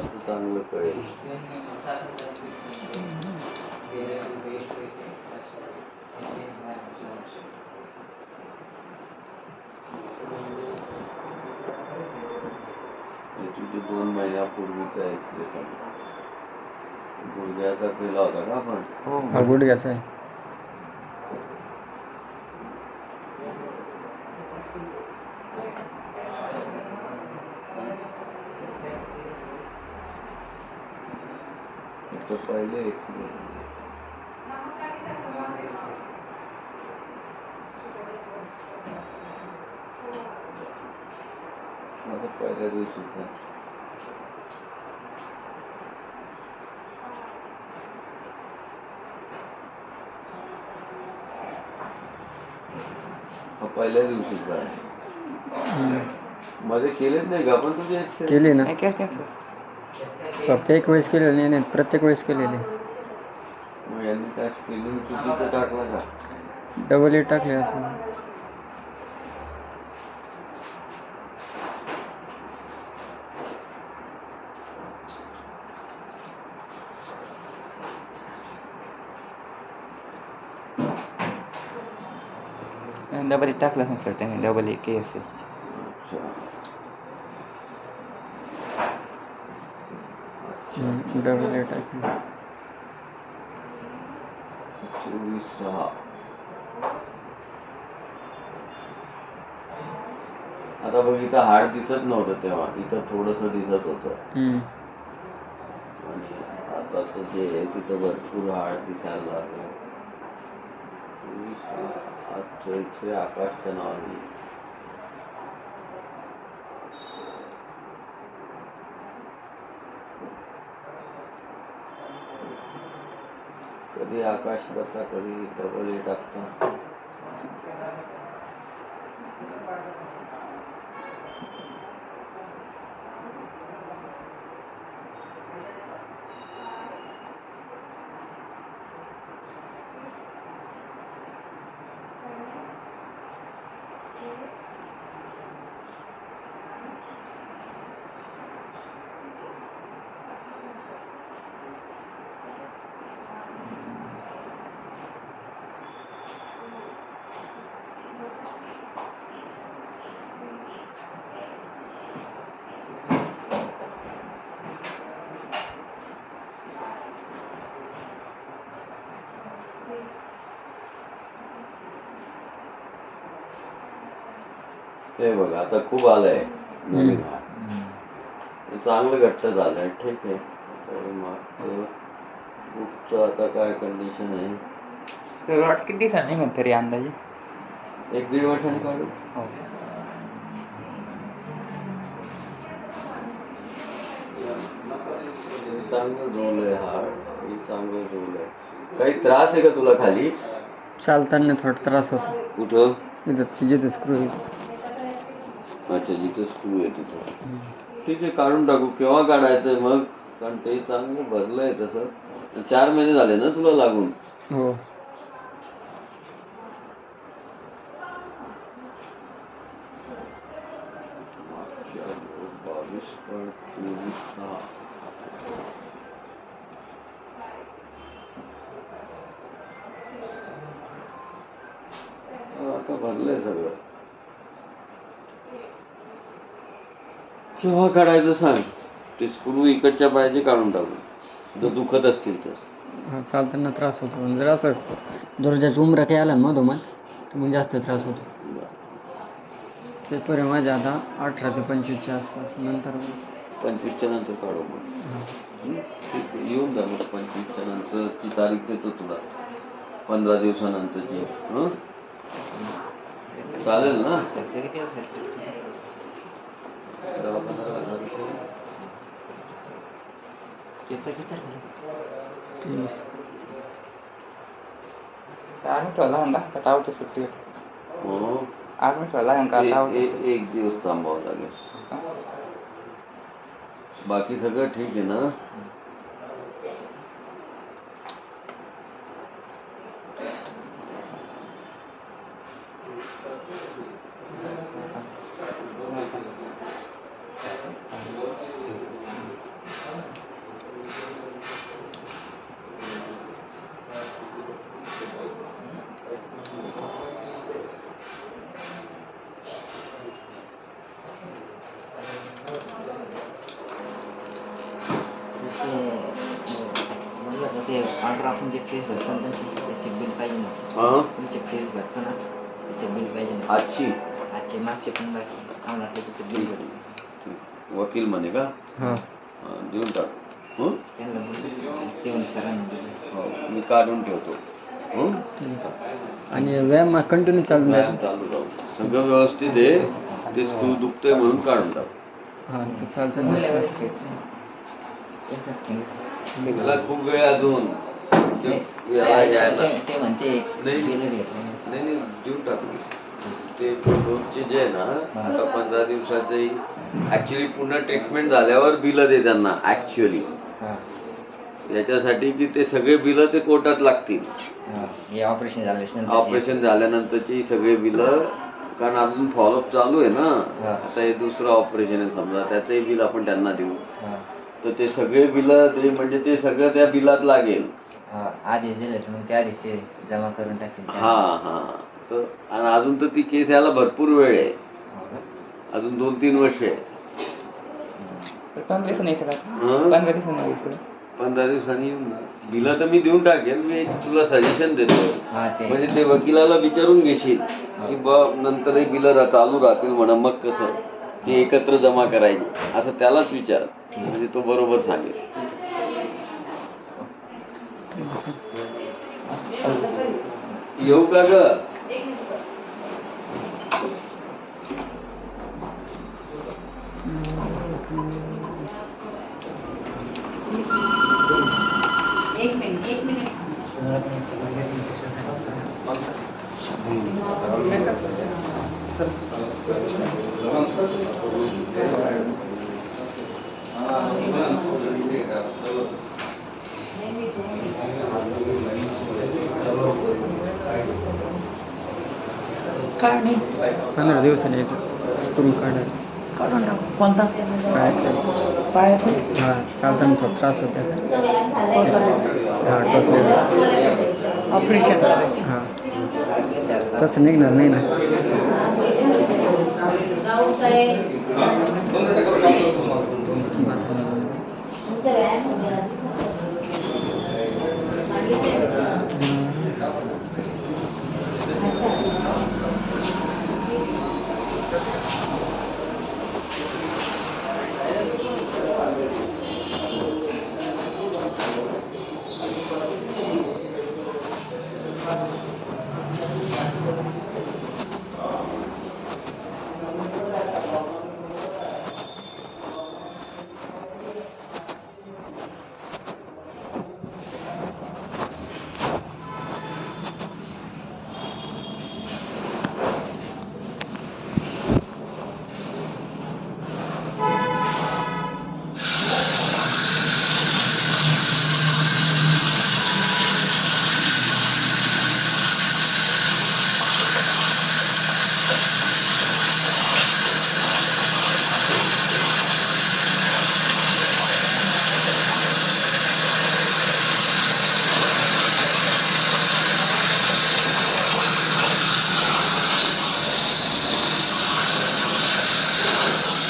तर चांगलं कळेल. याची 2 महिन्यापूर्वीचा एक्सरे सांगा. गुडघ्याचा केला होता का आपण? हो गुडघ्याचा आहे. तो पहिले एक्सरे माझा पहिल्या दिवशीचा. हा पहिल्या दिवशीचा आहे. मध्ये केलेच नाही का आपण तुझे एक्सरे? केली ना, फक्त एक वेळेस केलेली नाही, प्रत्येक वेळेस केलेली. मग यांनी काय स्पेलिंग चुकीचं टाकलं का? डबल ए टाकले असं. डबल एक टाकलं असेल सर त्याने, डबल एक के असेल. डबल ए टाकले. 24/6. आता बघ इथं हाड दिसत नव्हतं तेव्हा, इथं थोडस दिसत होतं आणि आता जे आहे तिथं भरपूर हाड दिसायला लागले. 24/6. आजचं एक्सरे आकाशच्या नावाने. कधी आकाश करता, कधी डबल ए टाकता. हे बघा आता खूप आलंय नवीन. चांगलं घट्ट झालंय. ठीक आहे. तर मग खूपचं आता काय कंडिशन आहे? रॉट किती दिवसांनी मग तरी अंदाजे? 1-1.5 वर्षांनी काढू. चांगलं झोलंय हाड, चांगलं झोलंय. काही त्रास आहे का तुला खाली? चालताना थोडा त्रास होतो. कुठं? इथं जिथे स्क्रू येतो. अच्छा, जिथं स्क्रू आहे तिथं. ठीक आहे, काढून टाकू. केव्हा काढायचंय मग? कारण ते चांगलं भरलंय तसं. 4 महिने झाले ना तुला लागून? हो. मागच्या 22/24/6. आता भरलंय सगळं. केव्हा काढायचं सांग? ते स्क्रू इकडच्या पायाचे काढून टाकू जर दुखत असतील तर. चालताना त्रास होतो. जर असं दररोजच्या उमरा काही आला ना मधोमध तर मग जास्त त्रास होतो. पेपर आहे माझ्या आता 18 ते 25च्या आसपास. नंतर 25च्या नंतर काढू मग. ठीक आहे, येऊन जा मग. 25च्या नंतरची तारीख देतो तुला, 15 दिवसानंतरची. चालेल ना? 10-15 हजार रुपये. 23. आर्मीटला का तावतो सुट्टी हो, आर्मीटला का तावतो. एक दिवस थांबावं लागेल. बाकी सगळं ठीक आहे ना? म्हणलं तर ते ऑर्डर आपण जे फीस भरतो ना तुमची त्याचे बिल पाहिजे ना. हा तुमचे फीस भरतो ना त्याचे बिल पाहिजे ना. आजची आजचे मागचे पण बाकी आम्हाला वाटलं त्याचं बिल भेटतं. वकील म्हणे का हां देऊन टाक हं? त्यांना म्हणलं ते म्हणे सरांना दिलं. हो, मी काढून ठेवतो हं? आणि व्यायाम कंटिन्यू चालू व्यायाम राहतो. चालू राहू सगळं व्यवस्थित आहे ते तू दुखतंय म्हणून काढून टाक हां तर चालतं ना. मला खूप वेळ अजून याला यायला ते म्हणते नाही. बिल भेटलं. नाही नाही देऊन टाकू ते रोजचे जे आहे ना आता 15 दिवसाचे ऍक्च्युली पुन्हा ट्रीटमेंट झाल्यावर बिलं दे त्यांना ऍक्च्युअली हां याच्यासाठी की ते सगळे बिलं ते कोर्टात लागतील. हां हे ऑपरेशन झाल्यानंतर ऑपरेशन झाल्यानंतरची सगळे बिलं कारण अजून फॉलोअप चालू आहे ना. हा. आता हे दुसरं ऑपरेशन आहे समजा त्याचंही बिल आपण त्यांना देऊ हां तर ते सगळे बिलं दे म्हणजे ते सगळं त्या बिलात लागेल. हां आधी दिले तर मग त्या आधीच ते जमा करून टाकतील. हा हा तर आणि अजून तर ती केस यायला भरपूर वेळ आहे हो का? अजून 2-3 वर्ष आहे. तर 15 दिवसांनी यायचं का? हं? 15 दिवसांनी यायचं. 15 दिवसांनी येऊन जा. बिलं तर मी देऊन टाकेन मी तुला सजेशन देतो हां ते म्हणजे ते वकिलाला विचारून घेशील की बा नंतरही बिलं चालू राहतील म्हणा मग कसं ती एकत्र जमा करायची असं त्यालाच विचार म्हणजे तो बरोबर सांगेल. येऊ का ग काय नाही 15 दिवसांनी यायचं स्क्रू काढायला. काढून टाकू. कोणता काय पायात हां चालताना थोडा त्रास होतो त्याचा. हां टोचलेलं. ऑपरेशन करायचं. हां तसं निघणार नाही ना. राऊसाहेब